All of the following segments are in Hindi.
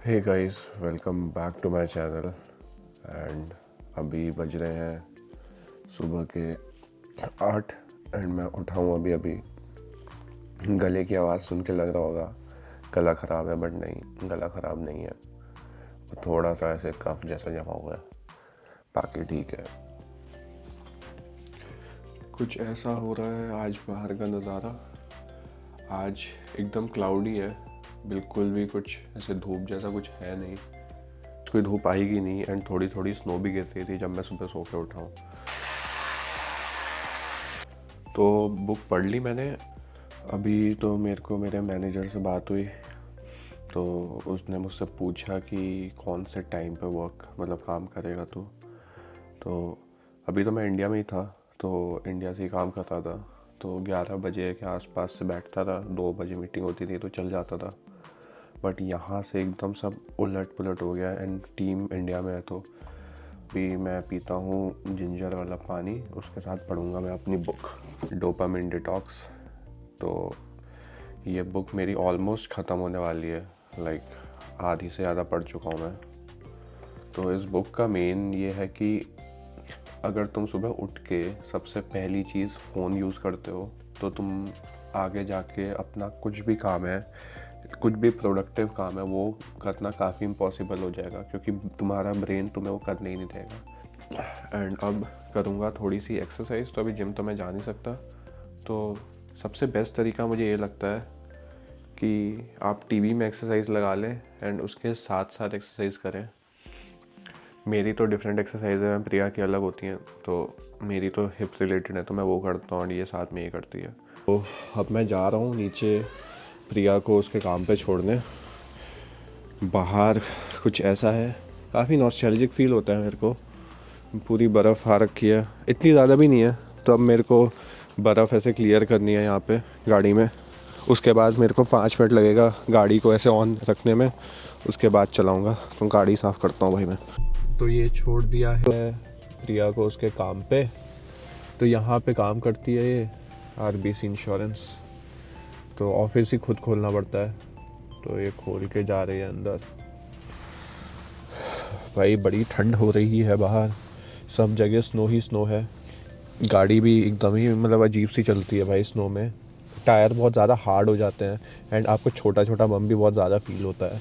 Hey guys, welcome back to my channel. And अभी बज रहे हैं सुबह के 8 एंड मैं उठा हूँ अभी। गले की आवाज़ सुन के लग रहा होगा गला ख़राब है, बट नहीं, गला ख़राब नहीं है। थोड़ा सा ऐसे कफ जैसा जमा हुआ है, बाकी ठीक है। कुछ ऐसा हो रहा है आज बाहर का नज़ारा। आज एकदम क्लाउडी है, बिल्कुल भी कुछ ऐसे धूप जैसा कुछ है नहीं। कोई धूप आएगी नहीं एंड थोड़ी थोड़ी स्नो भी गिर रही थी जब मैं सुबह सो के उठा हूँ। तो बुक पढ़ ली मैंने अभी। तो मेरे को मेरे मैनेजर से बात हुई, तो उसने मुझसे पूछा कि कौन से टाइम पे काम करेगा तू। तो अभी तो मैं इंडिया में ही था, तो इंडिया से ही काम करता था। तो 11 बजे के आसपास से बैठता था, 2 बजे मीटिंग होती थी तो चल जाता था। बट यहाँ से एकदम सब उलट पुलट हो गया एंड टीम इंडिया में है। तो अभी मैं पीता हूँ जिंजर वाला पानी, उसके साथ पढ़ूँगा मैं अपनी बुक डोपामिन डिटॉक्स। तो ये बुक मेरी ऑलमोस्ट ख़त्म होने वाली है, लाइक आधी से ज़्यादा पढ़ चुका हूँ मैं। तो इस बुक का मेन ये है कि अगर तुम सुबह उठ के सबसे पहली चीज़ फ़ोन यूज़ करते हो तो तुम आगे जाके अपना कुछ भी काम है, कुछ भी प्रोडक्टिव काम है, वो करना काफ़ी इम्पॉसिबल हो जाएगा, क्योंकि तुम्हारा ब्रेन तुम्हें वो करने ही नहीं देगा। एंड अब करूँगा थोड़ी सी एक्सरसाइज। तो अभी जिम तो मैं जा नहीं सकता, तो सबसे बेस्ट तरीका मुझे ये लगता है कि आप टीवी में एक्सरसाइज लगा लें एंड उसके साथ साथ एक्सरसाइज करें। मेरी तो डिफरेंट एक्सरसाइज है, प्रिया की अलग होती हैं। तो मेरी तो हिप रिलेटेड है तो मैं वो करता हूँ और ये साथ में ये करती है। तो अब मैं जा रहा हूँ नीचे प्रिया को उसके काम पे छोड़ने। बाहर कुछ ऐसा है, काफ़ी नॉस्टैल्जिक फील होता है मेरे को। पूरी बर्फ़ आ रखी है, इतनी ज़्यादा भी नहीं है। तो अब मेरे को बर्फ़ ऐसे क्लियर करनी है यहाँ पे गाड़ी में। उसके बाद मेरे को 5 मिनट लगेगा गाड़ी को ऐसे ऑन रखने में, उसके बाद चलाऊँगा। तो गाड़ी साफ़ करता हूँ भाई मैं। तो ये छोड़ दिया है प्रिया को उसके काम पे। तो यहाँ पे काम करती है ये RBC इंश्योरेंस। तो ऑफिस ही खुद खोलना पड़ता है, तो ये खोल के जा रही है अंदर। भाई बड़ी ठंड हो रही है बाहर, सब जगह स्नो ही स्नो है। गाड़ी भी एकदम ही अजीब सी चलती है भाई स्नो में। टायर बहुत ज़्यादा हार्ड हो जाते हैं एंड आपको छोटा छोटा बम भी बहुत ज़्यादा फील होता है।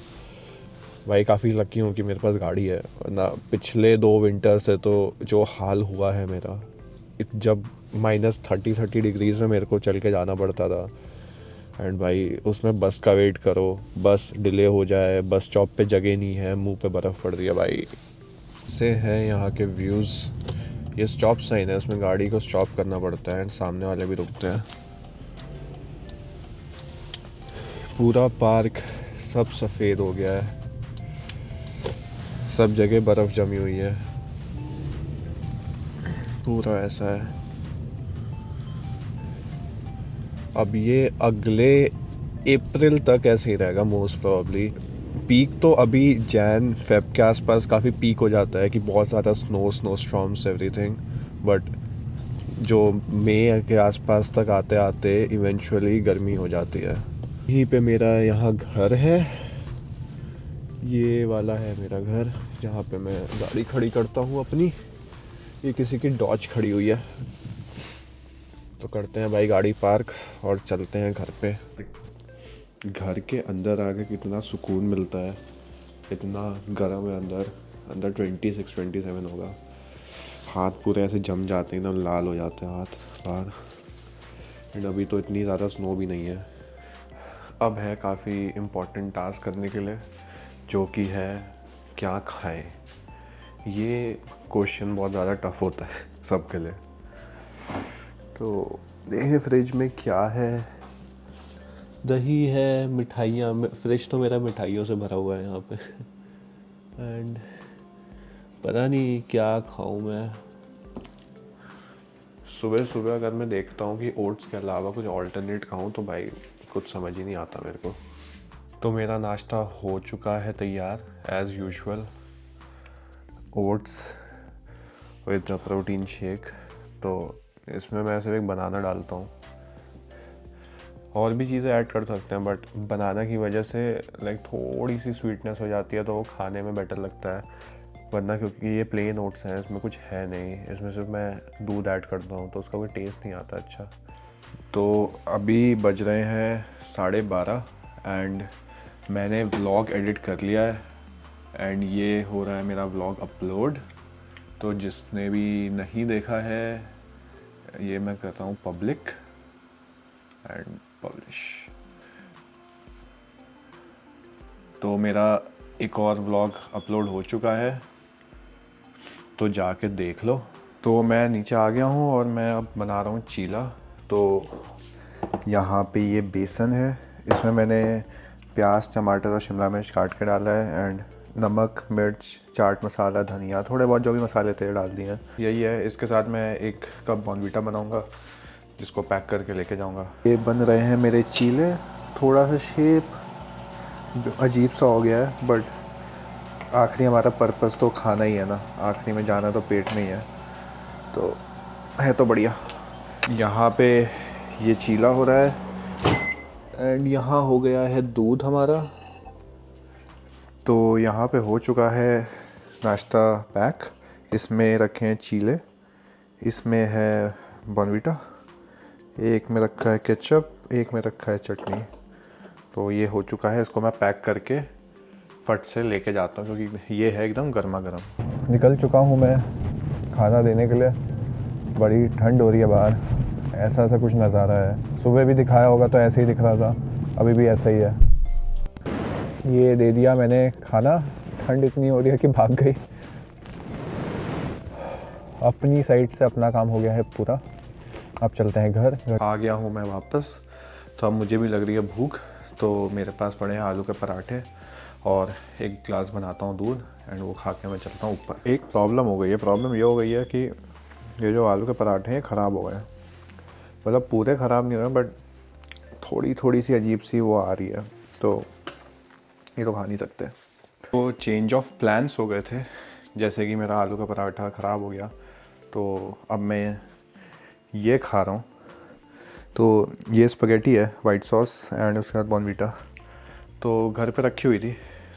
भाई काफ़ी लकी हूँ कि मेरे पास गाड़ी है, वरना पिछले 2 विंटर से तो जो हाल हुआ है मेरा, जब -30 डिग्रीज़ में मेरे को चल के जाना पड़ता था। एंड भाई उसमें बस का वेट करो, बस डिले हो जाए, बस स्टॉप पे जगह नहीं है, मुंह पे बर्फ़ पड़ रही है भाई। से है यहाँ के व्यूज़। ये स्टॉप साइन है, इसमें गाड़ी को स्टॉप करना पड़ता है एंड सामने वाले भी रुकते हैं। पूरा पार्क सब सफ़ेद हो गया है, सब जगह बर्फ़ जमी हुई है, पूरा ऐसा है। अब ये अगले अप्रैल तक ऐसे ही रहेगा मोस्ट प्रोबेबली। पीक तो अभी जैन फेब के आसपास काफ़ी पीक हो जाता है कि बहुत ज़्यादा स्नो स्टॉर्म्स एवरीथिंग। बट जो मई के आसपास तक आते आते इवेंचुअली गर्मी हो जाती है। यहीं पे मेरा यहाँ घर है, ये वाला है मेरा घर जहाँ पे मैं गाड़ी खड़ी करता हूँ अपनी। ये किसी की डॉज खड़ी हुई है, तो करते हैं भाई गाड़ी पार्क और चलते हैं घर पे। घर के अंदर आके कितना सुकून मिलता है, इतना गर्म है अंदर। अंदर 26-27 होगा। हाथ पूरे ऐसे जम जाते हैं, एकदम लाल हो जाते हैं हाथ बाहर। एंड अभी तो इतनी ज़्यादा स्नो भी नहीं है। अब है काफ़ी इम्पोर्टेंट टास्क करने के लिए, जो कि है क्या खाएं। ये क्वेश्चन बहुत ज़्यादा टफ होता है सबके लिए। तो देखें फ्रिज में क्या है। दही है, मिठाइयाँ, फ्रिज तो मेरा मिठाइयों से भरा हुआ है यहाँ पे। एंड पता नहीं क्या खाऊं मैं। सुबह सुबह अगर मैं देखता हूँ कि ओट्स के अलावा कुछ ऑल्टरनेट खाऊं तो भाई कुछ समझ ही नहीं आता मेरे को। तो मेरा नाश्ता हो चुका है तैयार as usual, oats with protein shake. तो इसमें मैं सिर्फ एक बनाना डालता हूँ और भी चीज़ें ऐड कर सकते हैं, बट बनाना की वजह से लाइक थोड़ी सी स्वीटनेस हो जाती है तो वो खाने में बेटर लगता है। वरना क्योंकि ये प्लेन ओट्स हैं, इसमें कुछ है नहीं, इसमें सिर्फ मैं दूध ऐड करता हूँ तो उसका कोई टेस्ट नहीं आता अच्छा। तो अभी बज रहे हैं 12:30 एंड मैंने व्लॉग एडिट कर लिया है एंड ये हो रहा है मेरा व्लॉग अपलोड। तो जिसने भी नहीं देखा है ये मैं कर रहा हूँ पब्लिक एंड पब्लिश। तो मेरा एक और व्लॉग अपलोड हो चुका है तो जाके देख लो। तो मैं नीचे आ गया हूँ और मैं अब बना रहा हूँ चीला। तो यहाँ पे ये बेसन है, इसमें मैंने प्याज, टमाटर और शिमला मिर्च काट के डाला है एंड नमक, मिर्च, चाट मसाला, धनिया, थोड़े बहुत जो भी मसाले थे डाल दिए हैं। यही है। इसके साथ मैं 1 कप बॉर्नवीटा बनाऊँगा जिसको पैक करके लेके जाऊँगा। ये बन रहे हैं मेरे चीले। थोड़ा सा शेप अजीब सा हो गया है बट आखिरी हमारा पर्पस तो खाना ही है ना, आखिरी में जाना तो पेट में ही है, तो है तो बढ़िया। यहाँ पे ये चीला हो रहा है एंड यहाँ हो गया है दूध हमारा। तो यहाँ पे हो चुका है नाश्ता पैक। इसमें रखे हैं चीले, इसमें है बॉर्नवीटा, एक में रखा है केचप, एक में रखा है चटनी। तो ये हो चुका है, इसको मैं पैक करके फट से लेके जाता हूँ क्योंकि ये है एकदम गर्मा गर्म। निकल चुका हूँ मैं खाना देने के लिए। बड़ी ठंड हो रही है बाहर, ऐसा कुछ नज़ारा है। सुबह भी दिखाया होगा तो ऐसे ही दिख रहा था, अभी भी ऐसा ही है। ये दे दिया मैंने खाना, ठंड इतनी हो रही है कि भाग गई। अपनी साइड से अपना काम हो गया है पूरा। अब चलते हैं घर। आ गया हूँ मैं वापस। तो अब मुझे भी लग रही है भूख, तो मेरे पास पड़े हैं आलू के पराठे और एक गिलास बनाता हूँ दूध एंड वो खा के मैं चलता हूँ ऊपर। एक प्रॉब्लम हो गई है, प्रॉब्लम ये हो गई है कि ये जो आलू के पराठे हैं ख़राब हो गए। मतलब पूरे ख़राब नहीं हुए बट थोड़ी सी अजीब सी वो आ रही है, तो ये तो खा नहीं सकते। तो चेंज ऑफ प्लान्स हो गए थे, जैसे कि मेरा आलू का पराठा ख़राब हो गया तो अब मैं ये खा रहा हूँ। तो ये स्पगेटी है वाइट सॉस एंड उसके बाद बॉर्नवीटा। तो घर पे रखी हुई थी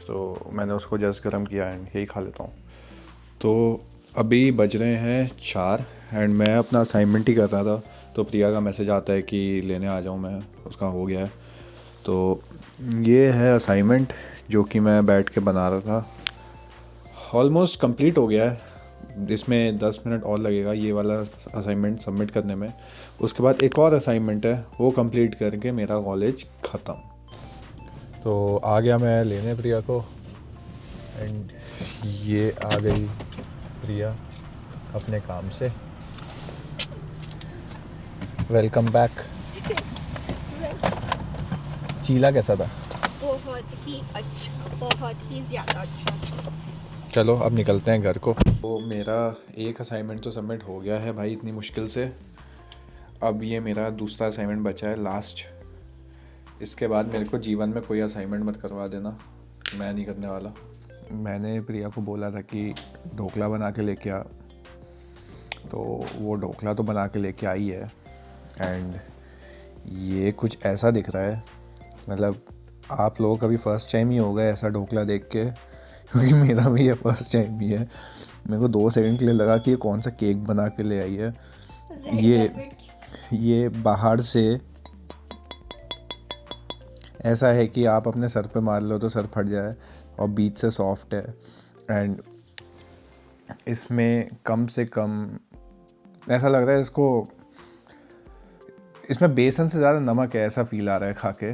तो मैंने उसको जस्ट गर्म किया एंड यही खा लेता हूँ। तो अभी बज रहे हैं 4 एंड मैं अपना असाइनमेंट ही कर रहा था तो प्रिया का मैसेज आता है कि लेने आ जाऊँ मैं, उसका हो गया है। तो ये है असाइनमेंट जो कि मैं बैठ के बना रहा था। ऑलमोस्ट कंप्लीट हो गया है, इसमें 10 मिनट और लगेगा ये वाला असाइनमेंट सबमिट करने में। उसके बाद एक और असाइनमेंट है, वो कंप्लीट करके मेरा कॉलेज ख़त्म। तो आ गया मैं लेने प्रिया को एंड ये आ गई प्रिया अपने काम से। Welcome back. चीला कैसा था? बहुत ही अच्छा, बहुत ही ज़्यादा अच्छा। चलो अब निकलते हैं घर को। तो मेरा एक असाइनमेंट तो सबमिट हो गया है भाई इतनी मुश्किल से। अब ये मेरा दूसरा असाइनमेंट बचा है लास्ट। इसके बाद मेरे को जीवन में कोई असाइनमेंट मत करवा देना, मैं नहीं करने वाला। मैंने प्रिया को बोला था कि ढोकला बना के लेके आ, तो वो ढोकला तो बना के लेके आई है एंड ये कुछ ऐसा दिख रहा है, मतलब आप लोगों का भी फर्स्ट टाइम ही होगा ऐसा ढोकला देख के, क्योंकि मेरा भी ये फर्स्ट टाइम ही है। मेरे को 2 सेकंड के लिए लगा कि ये कौन सा केक बना के ले आई है। ये बाहर से ऐसा है कि आप अपने सर पे मार लो तो सर फट जाए और बीच से सॉफ्ट है एंड इसमें कम से कम ऐसा लग रहा है इसमें बेसन से ज़्यादा नमक है, ऐसा फील आ रहा है खा के।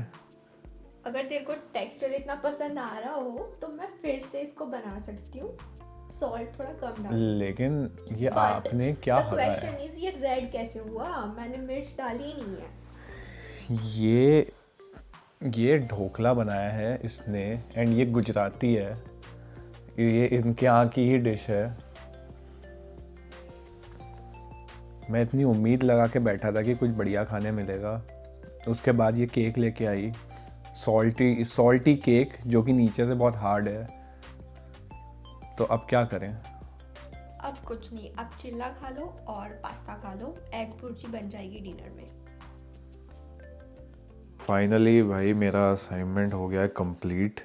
अगर तेरे को टेक्सचर इतना पसंद आ रहा हो तो मैं फिर से इसको बना सकती हूँ, सॉल्ट थोड़ा कम डाल। लेकिन ये आपने क्या हरा है? क्वेश्चन इज ये रेड कैसे हुआ? मैंने मिर्च डाली ही नहीं है। ये ढोकला बनाया है इसने एंड ये गुजराती है, ये इनके यहाँ की ही डिश है। मैं इतनी उम्मीद लगा के बैठा था कि कुछ बढ़िया खाने मिलेगा, उसके बाद ये केक लेके आई, सॉल्टी केक जो कि नीचे से बहुत हार्ड है। तो अब क्या करें? अब कुछ नहीं, अब चिल्ला खा लो और पास्ता खा लो, एग भुर्जी बन जाएगी डिनर में। फाइनली भाई मेरा असाइनमेंट हो गया है कंप्लीट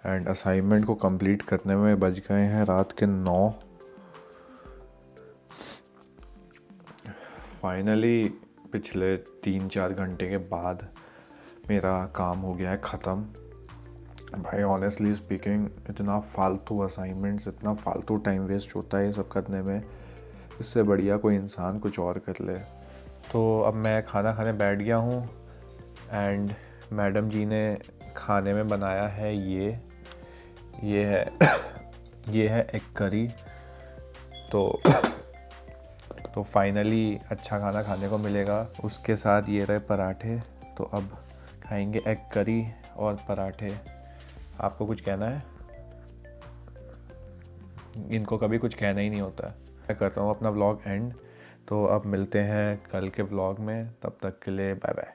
एंड असाइनमेंट को कंप्लीट करने में बज गए हैं रात के 9। फाइनली पिछले 3-4 घंटे के बाद मेरा काम हो गया है ख़त्म। भाई ऑनेस्टली स्पीकिंग इतना फालतू असाइनमेंट्स, इतना फालतू टाइम वेस्ट होता है ये सब करने में, इससे बढ़िया कोई इंसान कुछ और कर ले। तो अब मैं खाना खाने बैठ गया हूँ एंड मैडम जी ने खाने में बनाया है ये है ये है एग करी। तो फाइनली अच्छा खाना खाने को मिलेगा। उसके साथ ये रहे पराठे, तो अब खाएंगे एग करी और पराठे। आपको कुछ कहना है? इनको कभी कुछ कहना ही नहीं होता है। मैं करता हूँ अपना व्लॉग एंड, तो अब मिलते हैं कल के व्लॉग में, तब तक के लिए बाय बाय।